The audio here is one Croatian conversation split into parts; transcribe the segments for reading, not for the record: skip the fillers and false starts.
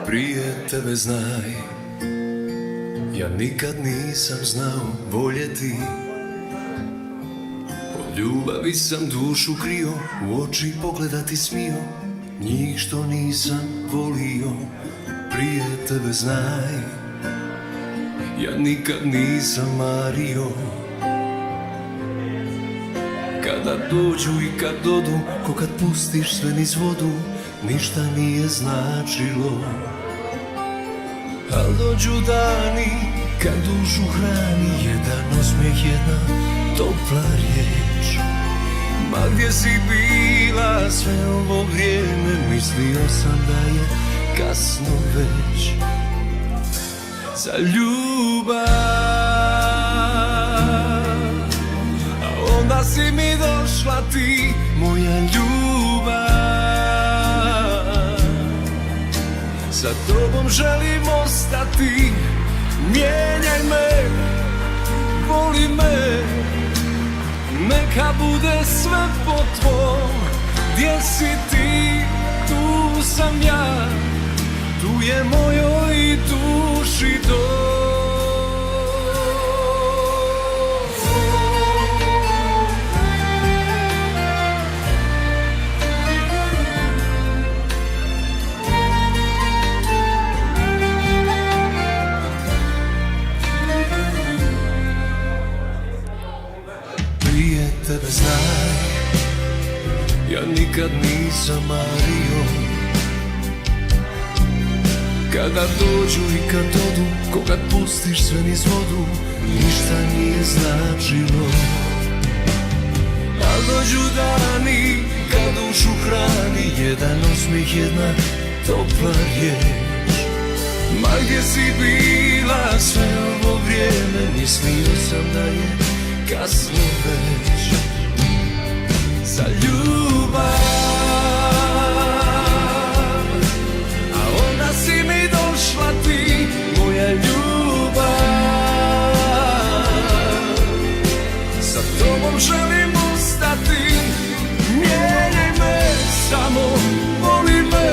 Prije tebe znaj, ja nikad nisam znao voljeti. Od ljubavi sam dušu krio, u oči pogledati smio, njih što nisam volio. Prije tebe znaj, ja nikad nisam mario. Kada dođu i kad odu, ko kad pustiš sve niz vodu, ništa nije značilo. Al dođu dani kad dušu hrani jedan osmijeh, jedna topla riječ. Ma gdje si bila sve ovo vrijeme, mislio sam da je kasno već za ljubav. A onda si mi došla ti, moja ljubav. Sa tobom želim ostati, mijenjaj me, voli me, neka bude sve po tvom. Gdje si ti, tu sam ja, tu je mojoj duši dom. Prije tebe znaj, ja nikad nisam mario. Kada dođu i kad odu, ko kad pustiš sve niz vodu, ništa nije značilo. A dođu dani kad dušu hrani jedan osmijeh, jedna topla riječ. Ma gdje si bila sve ovo vrijeme, mislio sam da je kasno već za ljubav. A onda si mi došla ti, moja ljubav. Sa tobom želim ostati, mijenjaj me, samo voli me,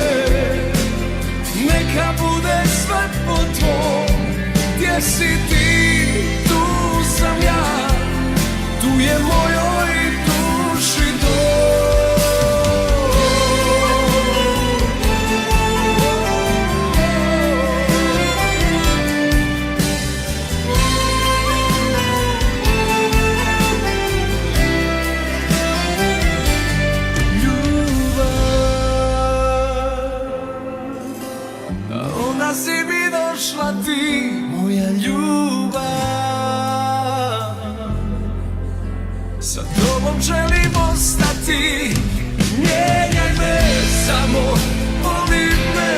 neka bude sve po tvom. Gdje si ti, tu sam ja, tu je mojoj duši dom. Ljubav. A onda si mi došla ti, moja ljubav. Sa tobom želim ostati, mijenjaj me, samo voli me,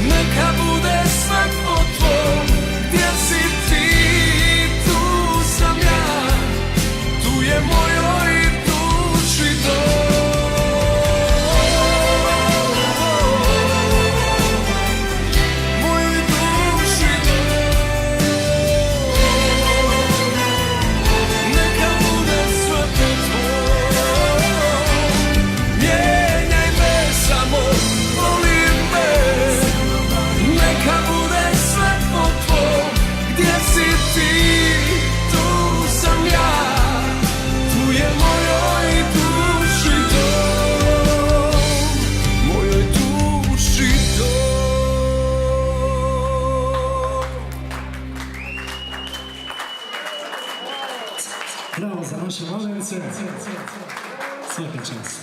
neka bude sve po tvom. Gdje si ti, tu sam ja, tu je mojoj duši dom. Mojoj duši dom. Neka bude sve po tvom. Mijenjaj me, samo voli me, neka bude sve po tvom. Gdje si ti, tu sam ja, tu je mojoj duši dom. Mojoj duši dom. Bravo za naše Malenice. Svaka čast.